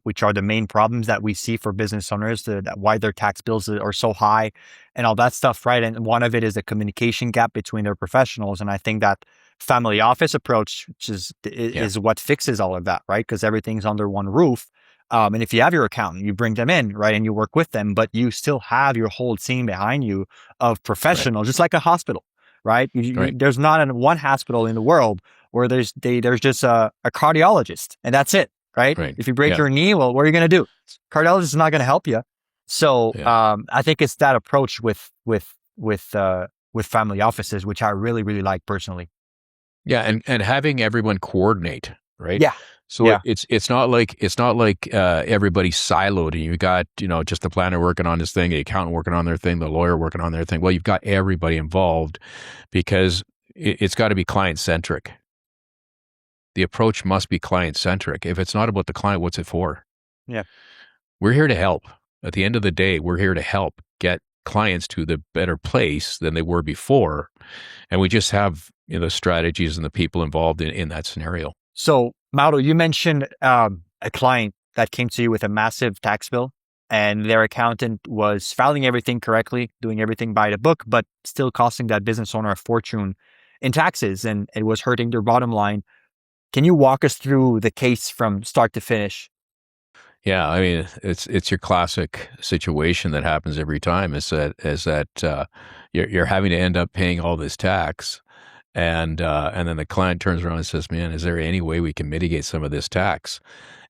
which are the main problems that we see for business owners, why their tax bills are so high and all that stuff, right? And one of it is the communication gap between their professionals. And I think that family office approach, which Yeah, is what fixes all of that, right? Because everything's under one roof. And if you have your accountant, you bring them in, right, and you work with them, but you still have your whole team behind you of right, professionals, just like a hospital, right? right, There's not one hospital in the world where there's just a cardiologist and that's it, right? right. If you break Yeah, your knee, well, what are you going to do? Cardiologist is not going to help you. So yeah. I think it's that approach with family offices, which I really really like personally. Yeah, and having everyone coordinate, right? Yeah, So yeah, it's not like everybody's siloed, and you got just the planner working on his thing, the accountant working on their thing, the lawyer working on their thing. Well, you've got everybody involved, because it's got to be client centric. The approach must be client centric. If it's not about the client, what's it for? yeah. We're here to help. At the end of the day, we're here to help get clients to the better place than they were before, and we just have the strategies and the people involved in that scenario. So Mauro, you mentioned a client that came to you with a massive tax bill, and their accountant was filing everything correctly, doing everything by the book, but still costing that business owner a fortune in taxes, and it was hurting their bottom line. Can you walk us through the case from start to finish? Yeah, I mean, it's your classic situation that happens every time. Is that you're having to end up paying all this tax, and then the client turns around and says, "Man, is there any way we can mitigate some of this tax?"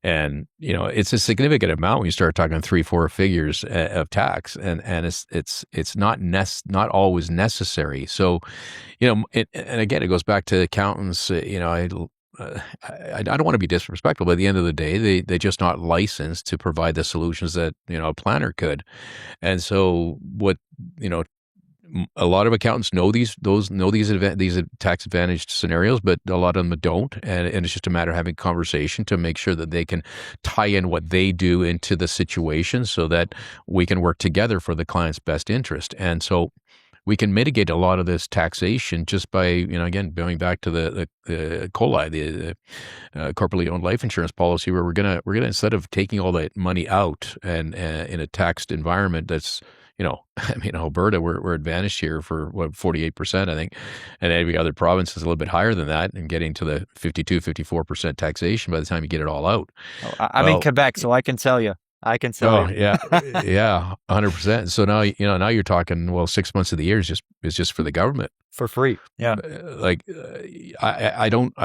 And it's a significant amount when you start talking three, four figures of tax, and it's not always necessary. So, and again, it goes back to accountants. I don't want to be disrespectful, but at the end of the day, they just not licensed to provide the solutions that a planner could. And so what you know a lot of accountants know these tax advantaged scenarios, but a lot of them don't, and it's just a matter of having a conversation to make sure that they can tie in what they do into the situation, so that we can work together for the client's best interest. And so we can mitigate a lot of this taxation just by, again, going back to the COLI, the corporately owned life insurance policy, where we're gonna instead of taking all that money out and in a taxed environment that's, I mean, Alberta, we're advantaged here for what, 48%, I think, and every other province is a little bit higher than that, and getting to the 52-54% taxation by the time you get it all out. Oh, I'm in Well, Quebec, so I can tell you. I can tell oh you. yeah, yeah, 100%. So now now you're talking, well, 6 months of the year is just for the government. For free. Yeah. Like, I don't,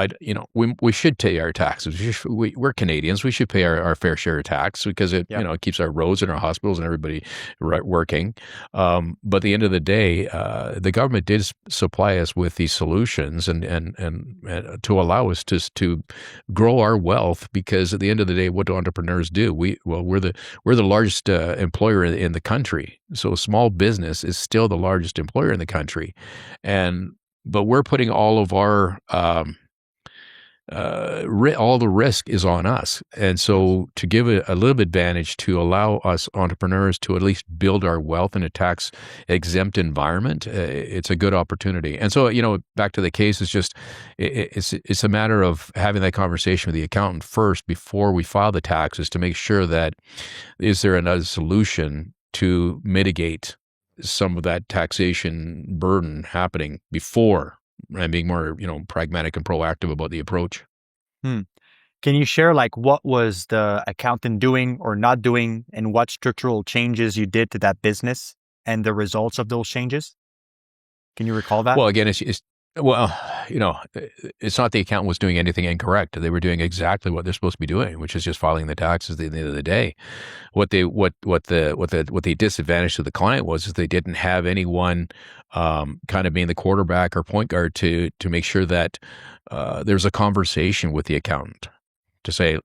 we should pay our taxes. We're Canadians. We should pay our fair share of tax because it, Yeah. it keeps our roads and our hospitals and everybody working. But at the end of the day, the government did supply us with these solutions and to allow us to grow our wealth, because at the end of the day, what do entrepreneurs do? We're the largest employer in the country. So small business is still the largest employer in the country. But we're putting all of our all the risk is on us, and so to give it a little bit advantage to allow us entrepreneurs to at least build our wealth in a tax exempt environment, it's a good opportunity. And so back to the case, it's just it's a matter of having that conversation with the accountant first before we file the taxes to make sure that is there another solution to mitigate some of that taxation burden happening before, and being more, pragmatic and proactive about the approach. Can you share what was the accountant doing or not doing, and what structural changes you did to that business and the results of those changes? Can you recall that? Well, again, it's not the accountant was doing anything incorrect. They were doing exactly what they're supposed to be doing, which is just filing the taxes at the end of the day. What the disadvantage to the client was is they didn't have anyone kind of being the quarterback or point guard to make sure that there's a conversation with the accountant to say,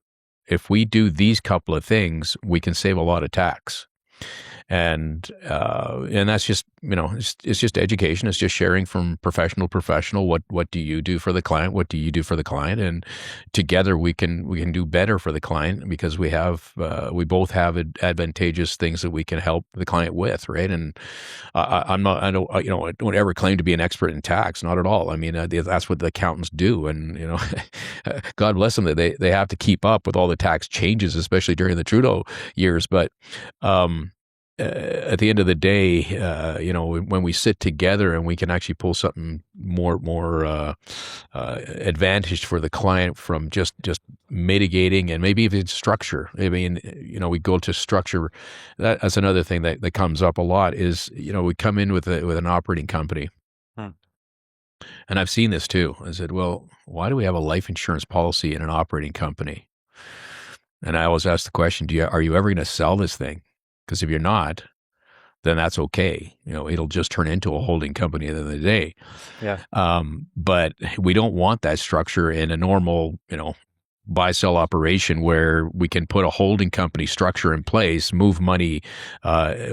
if we do these couple of things, we can save a lot of tax. And that's just, it's just education. It's just sharing from professional to professional. What do you do for the client? What do you do for the client? And together we can do better for the client, because we both have advantageous things that we can help the client with, right? And I don't ever claim to be an expert in tax, not at all. I mean, that's what the accountants do, and God bless them that they have to keep up with all the tax changes, especially during the Trudeau years, but. At the end of the day, when we sit together and we can actually pull something more advantaged for the client from just mitigating, and maybe even structure. I mean, we go to structure. That's another thing that comes up a lot is, we come in with an operating company. And I've seen this too. I said, well, why do we have a life insurance policy in an operating company? And I always ask the question, are you ever going to sell this thing? Because if you're not, then that's okay. It'll just turn into a holding company at the end of the day. Yeah. But we don't want that structure in a normal, buy-sell operation where we can put a holding company structure in place, move money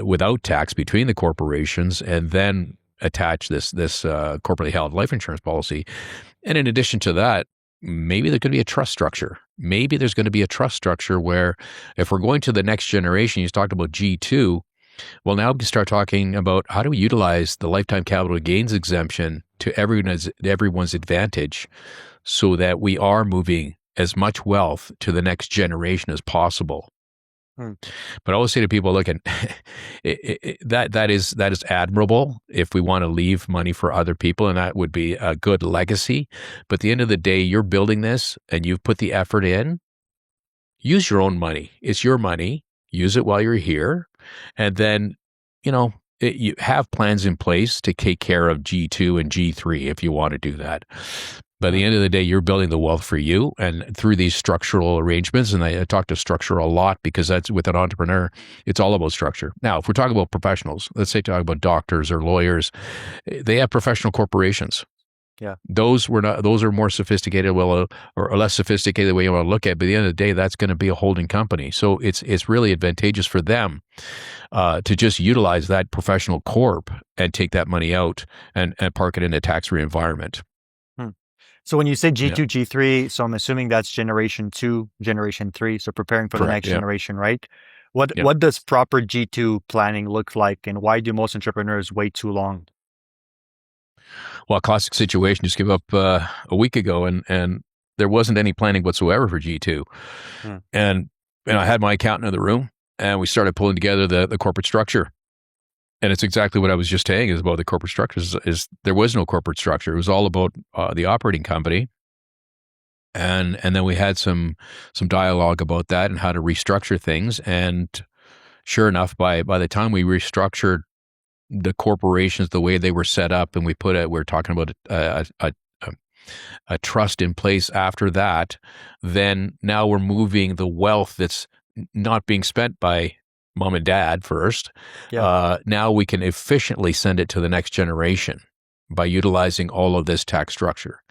without tax between the corporations, and then attach this corporately held life insurance policy. And in addition to that, maybe there could be a trust structure. Maybe there's going to be a trust structure where, if we're going to the next generation, you talked about G2, well, now we can start talking about how do we utilize the lifetime capital gains exemption to everyone's advantage, so that we are moving as much wealth to the next generation as possible. But I always say to people, look, that is admirable if we want to leave money for other people, and that would be a good legacy. But at the end of the day, you're building this and you've put the effort in. Use your own money. It's your money. Use it while you're here, and then you have plans in place to take care of G2 and G3 if you want to do that. But at the end of the day, you're building the wealth for you, and through these structural arrangements. And I talk to structure a lot, because that's, with an entrepreneur, it's all about structure. Now, if we're talking about professionals, let's say talk about doctors or lawyers, they have professional corporations. Yeah. Those are more sophisticated, or less sophisticated, the way you want to look at it. But at the end of the day, that's going to be a holding company. So it's really advantageous for them to just utilize that professional corp and take that money out and park it in a tax-free environment. So when you say G2, G3, so I'm assuming that's generation 2, generation 3, so preparing for the next generation, right? What does proper G2 planning look like, and why do most entrepreneurs wait too long? Well, classic situation, just came up a week ago, and there wasn't any planning whatsoever for G2. And I had my accountant in the room, and we started pulling together the corporate structure. And it's exactly what I was just saying is about the corporate structures. Is there was no corporate structure. It was all about the operating company. And then we had some dialogue about that and how to restructure things. And sure enough, by the time we restructured the corporations, the way they were set up, and we're talking about a trust in place after that, then now we're moving the wealth that's not being spent by mom and dad first. Yeah. Now we can efficiently send it to the next generation by utilizing all of this tax structure.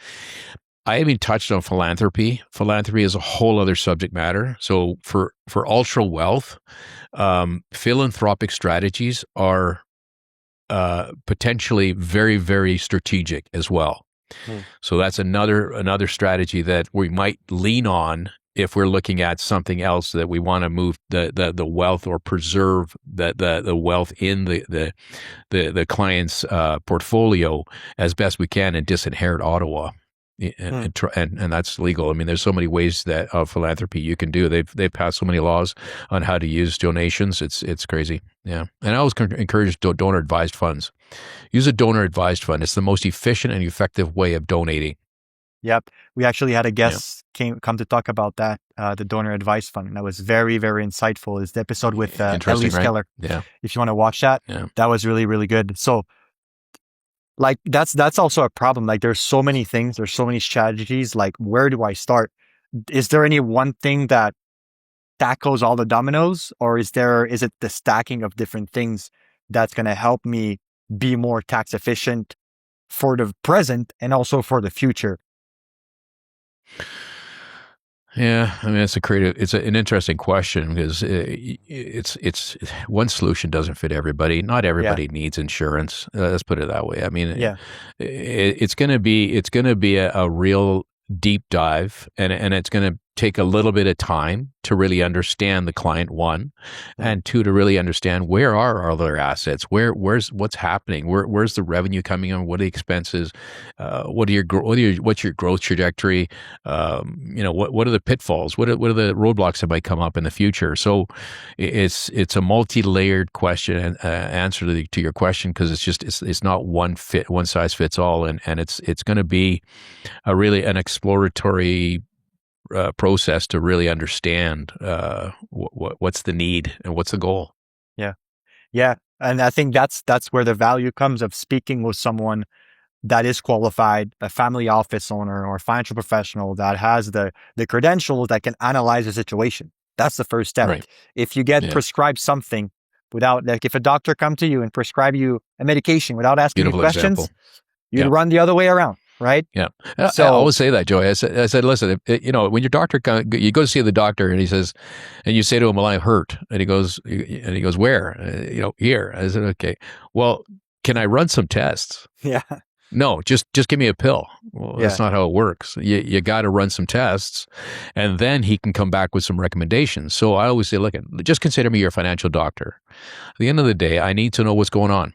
I haven't touched on philanthropy. Philanthropy is a whole other subject matter. So for ultra wealth, philanthropic strategies are potentially very, very strategic as well. So that's another strategy that we might lean on if we're looking at something else that we want to move the wealth or preserve the wealth in the client's portfolio as best we can and disinherit Ottawa. And that's legal. I mean, there's so many ways that of philanthropy you can do. They've passed so many laws on how to use donations. It's crazy. Yeah, and I always encourage donor advised funds. Use a donor advised fund. It's the most efficient and effective way of donating. Yep. We actually had a guest come to talk about that, the donor advice fund. And that was very, very insightful. It's the episode with Elise right? Keller. Yeah. If you want to watch that, that was really, really good. So like that's also a problem. Like there's so many things, there's so many strategies. Like where do I start? Is there any one thing that tackles all the dominoes, or is it the stacking of different things that's going to help me be more tax efficient for the present and also for the future? Yeah, I mean it's an interesting question because it's one solution doesn't fit everybody. Not everybody needs insurance. Let's put it that way. I mean, it's going to be a real deep dive, and it's going to take a little bit of time to really understand the client, one, and two, to really understand where are our other assets, what's happening, where's the revenue coming in, what are the expenses, what's your growth trajectory, what are the pitfalls, what are the roadblocks that might come up in the future. So it's a multi-layered question and answer to your question, because it's not one size fits all, and it's going to be really an exploratory process to really understand what's the need and what's the goal. Yeah, and I think that's where the value comes of speaking with someone that is qualified, a family office owner or financial professional that has the credentials that can analyze the situation. That's the first step. Right. If you get prescribed something without, like if a doctor come to you and prescribe you a medication without asking you questions, you'd run the other way around. Right. Yeah. So I always say that, Joey. I said, listen, when your doctor you go to see the doctor and he says, and you say to him, well, I'm hurt. And he goes, where? Here. I said, okay, well, can I run some tests? Yeah. No, just give me a pill. Well, that's not how it works. You got to run some tests, and then he can come back with some recommendations. So I always say, look, just consider me your financial doctor. At the end of the day, I need to know what's going on.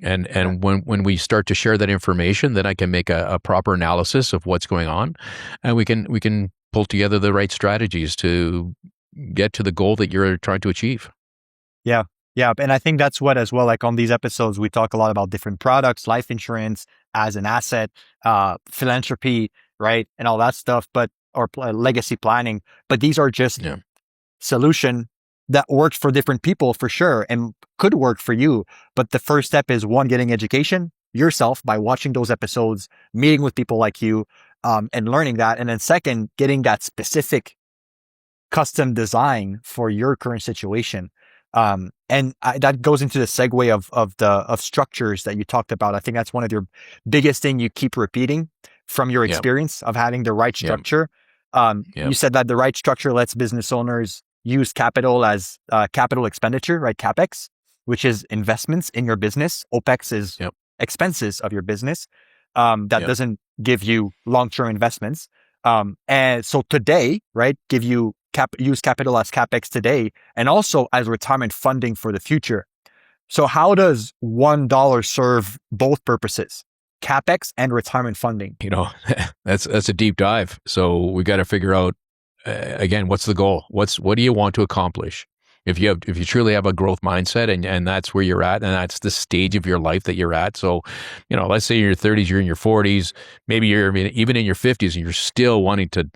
And when we start to share that information, then I can make a proper analysis of what's going on, and we can pull together the right strategies to get to the goal that you're trying to achieve. Yeah. Yeah. And I think that's what as well, like on these episodes, we talk a lot about different products, life insurance as an asset, philanthropy, right? And all that stuff, or legacy planning. But these are just solution that works for different people for sure and could work for you. But the first step is one, getting education yourself by watching those episodes, meeting with people like you, and learning that. And then second, getting that specific custom design for your current situation. That goes into the segue of structures that you talked about. I think that's one of your biggest thing you keep repeating from your experience of having the right structure. You said that the right structure lets business owners use capital as capital expenditure, right? CapEx, which is investments in your business. OpEx is expenses of your business. That doesn't give you long-term investments. And so today, right, give you use capital as CapEx today and also as retirement funding for the future. So how does $1 serve both purposes, CapEx and retirement funding? That's a deep dive. So we got to figure out, again, what's the goal? What do you want to accomplish? If you truly have a growth mindset and that's where you're at and that's the stage of your life that you're at. So, let's say you're in your 30s, you're in your 40s, maybe you're even in your 50s and you're still wanting to,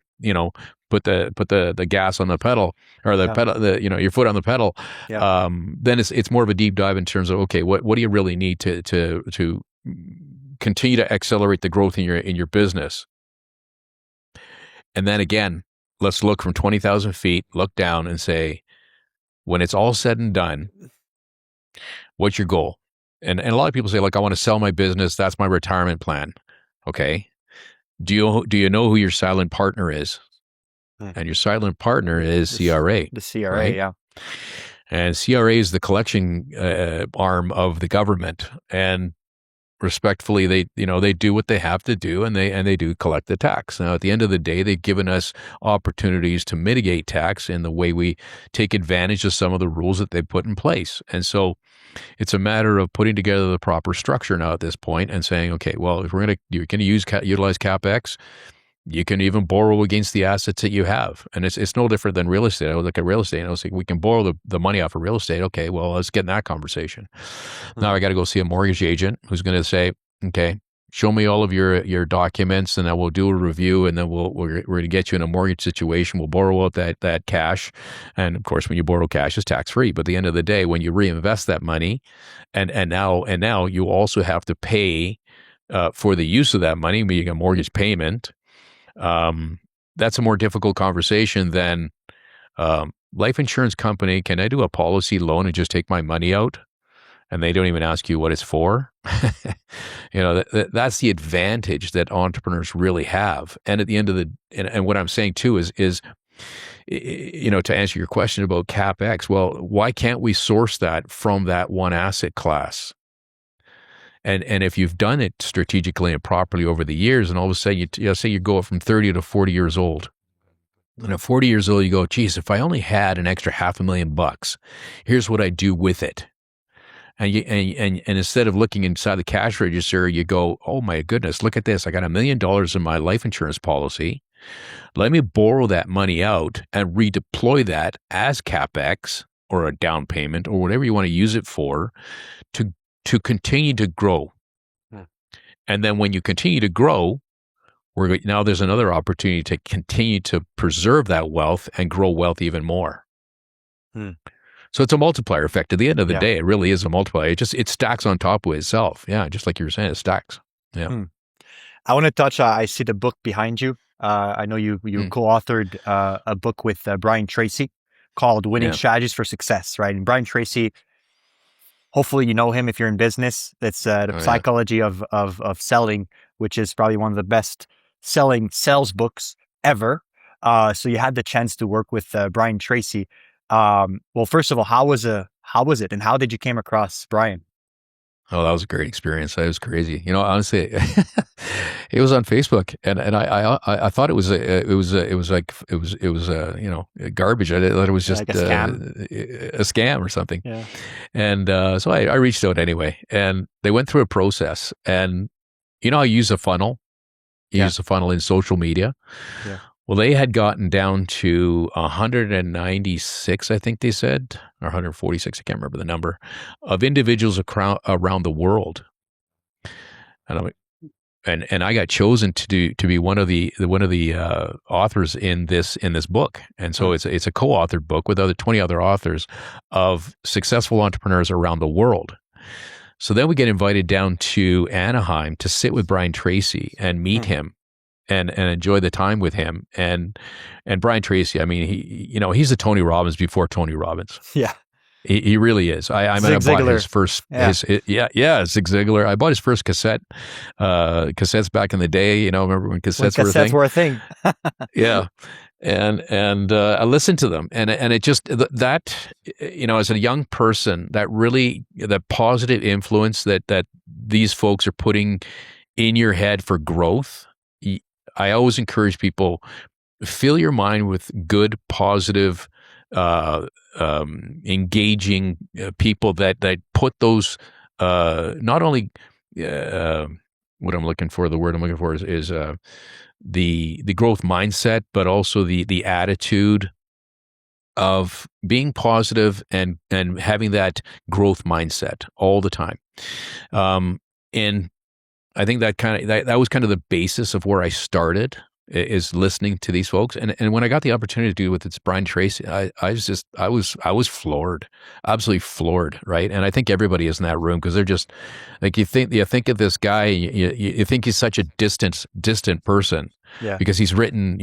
the gas on the pedal, or the pedal, your foot on the pedal. Yeah. Then it's more of a deep dive in terms of, okay, what do you really need to continue to accelerate the growth in your business? And then again, let's look from 20,000 feet, look down and say, when it's all said and done, what's your goal? And a lot of people say, like, I want to sell my business. That's my retirement plan. Okay. Do you know who your silent partner is? And your silent partner is CRA. The CRA, right? yeah. And CRA is the collection arm of the government. And respectfully, they do what they have to do, and they do collect the tax. Now, at the end of the day, they've given us opportunities to mitigate tax in the way we take advantage of some of the rules that they put in place. And so it's a matter of putting together the proper structure now at this point and saying, okay, well, if you're going to utilize CapEx, you can even borrow against the assets that you have. And it's no different than real estate. I would look at real estate and I was like, we can borrow the money off of real estate. Okay, well, let's get in that conversation. Now I got to go see a mortgage agent who's going to say, okay, show me all of your documents, and then we'll do a review, and then we're going to get you in a mortgage situation. We'll borrow out that cash. And of course, when you borrow cash, it's tax free. But at the end of the day, when you reinvest that money, and now you also have to pay for the use of that money, meaning a mortgage payment. That's a more difficult conversation than life insurance company. Can I do a policy loan and just take my money out? And they don't even ask you what it's for. That's the advantage that entrepreneurs really have. And at the end of and what I'm saying too is, to answer your question about CapEx, well, why can't we source that from that one asset class? And if you've done it strategically and properly over the years, and all of a sudden, say you go from 30 to 40 years old, and at 40 years old, you go, geez, if I only had an extra $500,000, here's what I'd do with it. And instead of looking inside the cash register, you go, oh my goodness, look at this. I got $1 million in my life insurance policy. Let me borrow that money out and redeploy that as CapEx or a down payment or whatever you want to use it for to continue to grow. And then when you continue to grow, now there's another opportunity to continue to preserve that wealth and grow wealth even more. So it's a multiplier effect. At the end of the day, it really is a multiplier. It stacks on top of itself. Yeah, just like you were saying, it stacks. Yeah. I want to touch, I see the book behind you. I know you co-authored a book with Brian Tracy called Winning Strategies for Success, right? And Brian Tracy, hopefully you know him if you're in business. It's the psychology of selling, which is probably one of the best selling sales books ever. So you had the chance to work with Brian Tracy. Well, first of all, how was it, and how did you came across Brian? Oh, that was a great experience. That was crazy. Honestly, it was on Facebook, and I thought it was garbage. I thought it was just like a scam or something. Yeah. And so I reached out anyway, and they went through a process. And I use a funnel. You use a funnel in social media. Yeah. Well, they had gotten down to 196, I think they said, or 146, I can't remember the number, of individuals around the world. And I got chosen to be one of the authors in this book. And so it's a co-authored book with 20 other authors of successful entrepreneurs around the world. So then we get invited down to Anaheim to sit with Brian Tracy and meet him. And enjoy the time with him. And Brian Tracy, I mean, he's the Tony Robbins before Tony Robbins. Yeah. He really is. I bought his first, Zig Ziglar. I bought his first cassettes back in the day. Remember when cassettes were a thing? Yeah. And I listened to them, and it just that as a young person, that positive influence that these folks are putting in your head for growth. I always encourage people, fill your mind with good, positive, engaging people that put those, not only, what I'm looking for, the word I'm looking for is the growth mindset, but also the attitude of being positive and having that growth mindset all the time. And I think that was kind of the basis of where I started. is listening to these folks. And when I got the opportunity to do it with it's Brian Tracy, I was floored, absolutely floored, right? And I think everybody is in that room because they're just like you think of this guy, you think he's such a distant person Yeah. because he's written,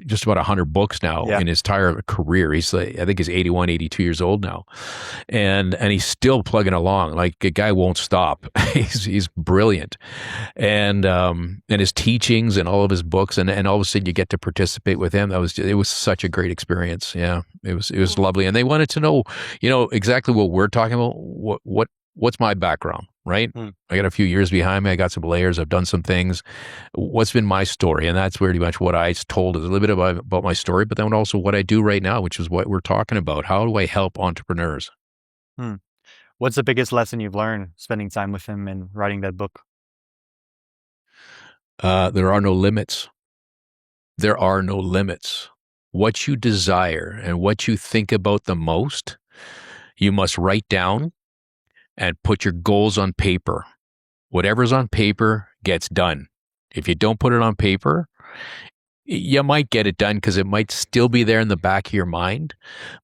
just about 100 books now Yeah. in his entire career. He's like, I think he's 81, 82 years old now. And he's still plugging along. Like a guy won't stop. He's brilliant. And his teachings and all of his books and all of a sudden you get to participate with him. It was such a great experience. Yeah. It was lovely. And they wanted to know, exactly what we're talking about. What's my background, right? I got a few years behind me. I got some layers. I've done some things. What's been my story? And that's pretty much what I told is a little bit about my story, but then also what I do right now, which is what we're talking about. How do I help entrepreneurs? What's the biggest lesson you've learned spending time with him and writing that book? There are no limits. There are no limits. What you desire and what you think about the most, you must write down and put your goals on paper. Whatever's on paper gets done. If you don't put it on paper, you might get it done because it might still be there in the back of your mind.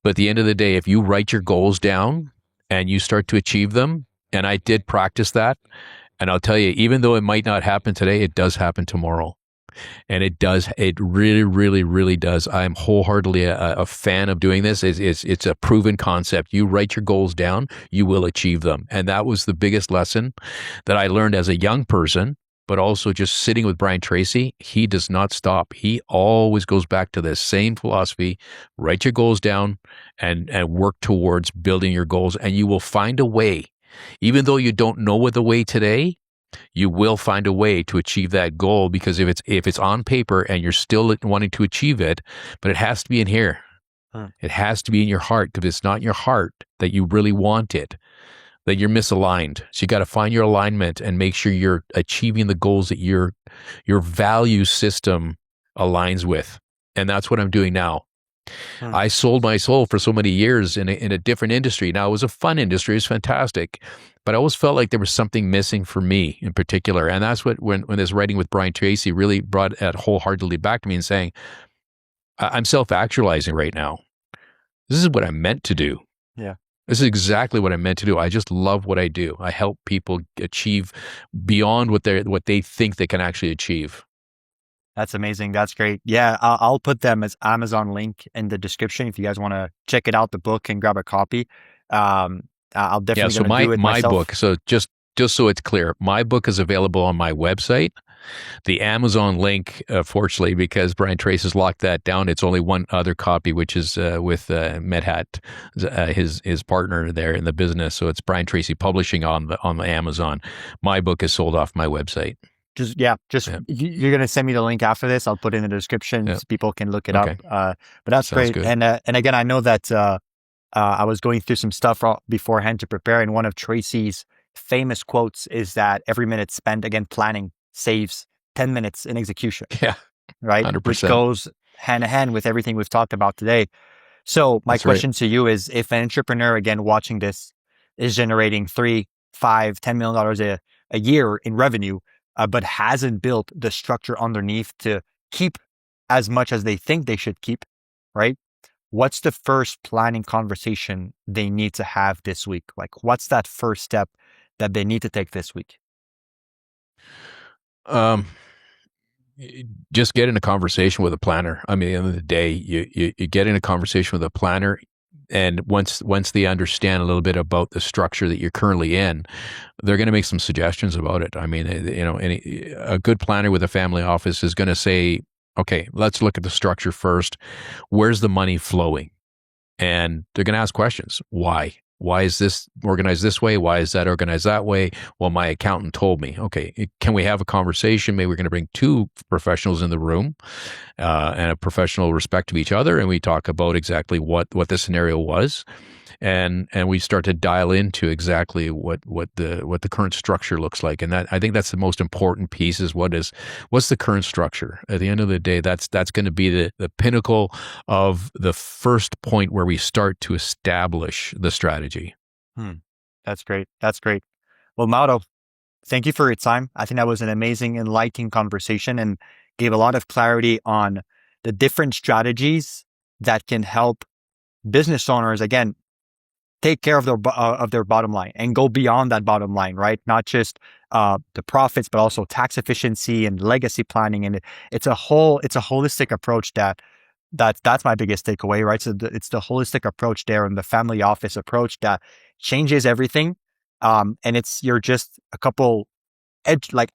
But at the end of the day, if you write your goals down and you start to achieve them, and I did practice that, and I'll tell you, even though it might not happen today, it does happen tomorrow. And it does. It really, really, really does. I'm wholeheartedly a fan of doing this. It's a proven concept. You write your goals down, you will achieve them. And that was the biggest lesson that I learned as a young person, but also just sitting with Brian Tracy. He does not stop. He always goes back to this same philosophy. Write your goals down and work towards building your goals. And you will find a way. Even though you don't know what the way today, you will find a way to achieve that goal because if it's on paper and you're still wanting to achieve it, but it has to be in here. It has to be in your heart because it's not in your heart that you really want it, that you're misaligned. So you got to find your alignment and make sure you're achieving the goals that your value system aligns with. And that's what I'm doing now. I sold my soul for so many years in a different industry. Now, it was a fun industry. It was fantastic. But I always felt like there was something missing for me in particular. And that's what, when this writing with Brian Tracy really brought that wholeheartedly back to me and saying, I'm self-actualizing right now. This is what I'm meant to do. Yeah. This is exactly what I'm meant to do. I just love what I do. I help people achieve beyond what they think they can actually achieve. That's amazing. That's great. Yeah, I'll put them as Amazon link in the description if you guys want to check it out, the book, and grab a copy. I'll definitely so do it my myself. book. So just so it's clear, my book is available on my website. The Amazon link, fortunately, because Brian Trace has locked that down, it's only one other copy, which is with MedHat, his partner there in the business. So it's Brian Tracy Publishing on the Amazon. My book is sold off my website. You're going to send me the link after this. I'll put it in the description so people can look it up. But that's Sounds great. good. And again, I know that I was going through some stuff beforehand to prepare. And one of Tracy's famous quotes is that every minute spent again planning saves 10 minutes in execution. Yeah. Right. 100%. Which goes hand in hand with everything we've talked about today. So my question to you is, if an entrepreneur, again, watching this is generating $3, $5, $10 million a year in revenue, but hasn't built the structure underneath to keep as much as they think they should keep, right? What's the first planning conversation they need to have this week? Like, what's that first step that they need to take this week? Just get in a conversation with a planner. I mean, at the end of the day, you get in a conversation with a planner, and once they understand a little bit about the structure that you're currently in, they're going to make some suggestions about it. I mean, a good planner with a family office is going to say, okay, let's look at the structure first. Where's the money flowing? And they're going to ask questions. Why? Why is this organized this way? Why is that organized that way? Well, my accountant told me. Okay, can we have a conversation? Maybe we're going to bring two professionals in the room and a professional respect of each other, and we talk about exactly what the scenario was, and we start to dial into exactly what the current structure looks like. And that, I think that's the most important piece, is what's the current structure. At the end of the day, that's going to be the pinnacle of the first point where we start to establish the strategy. That's great. That's great. Well, Mauro, thank you for your time. I think that was an amazing, enlightening conversation. And gave a lot of clarity on the different strategies that can help business owners, again, take care of their bottom line and go beyond that bottom line, right? Not just the profits, but also tax efficiency and legacy planning. And it's a holistic approach that's my biggest takeaway, right? So it's the holistic approach there and the family office approach that changes everything. And you're just a couple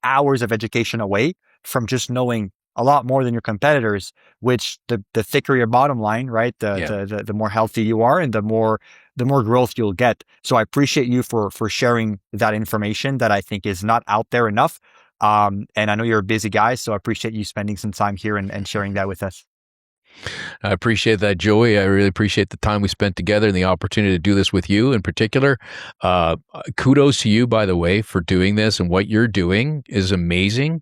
hours of education away from just knowing a lot more than your competitors, which the thicker your bottom line, right? The more healthy you are and the more growth you'll get. So I appreciate you for sharing that information that I think is not out there enough. And I know you're a busy guy, so I appreciate you spending some time here and sharing that with us. I appreciate that, Joey. I really appreciate the time we spent together and the opportunity to do this with you in particular. Kudos to you, by the way, for doing this, and what you're doing is amazing.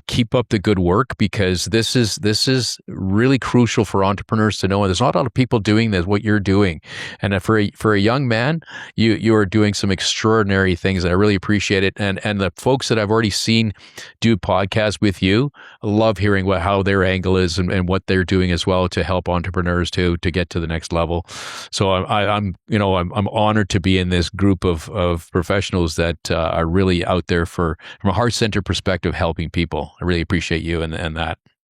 Keep up the good work, because this is really crucial for entrepreneurs to know. And there's not a lot of people doing this, what you're doing. And for a young man, you are doing some extraordinary things, and I really appreciate it. And the folks that I've already seen do podcasts with you, I love hearing how their angle is and what they're doing as well to help entrepreneurs to get to the next level. So I'm honored to be in this group of professionals that are really out there from a heart-centered perspective, helping people. I really appreciate you and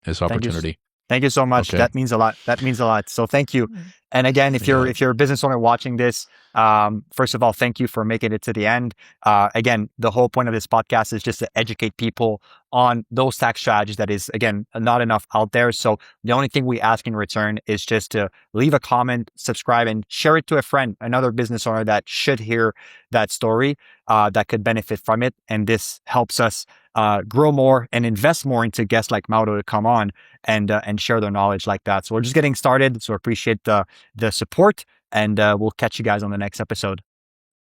this opportunity. Thank you so much. Okay. That means a lot. So thank you. And again, if you're a business owner watching this, first of all, thank you for making it to the end. Again, the whole point of this podcast is just to educate people on those tax strategies that is, again, not enough out there. So the only thing we ask in return is just to leave a comment, subscribe, and share it to a friend, another business owner that should hear that story, that could benefit from it. And this helps us grow more and invest more into guests like Mauro to come on and share their knowledge like that. So we're just getting started. So I appreciate the support, and we'll catch you guys on the next episode.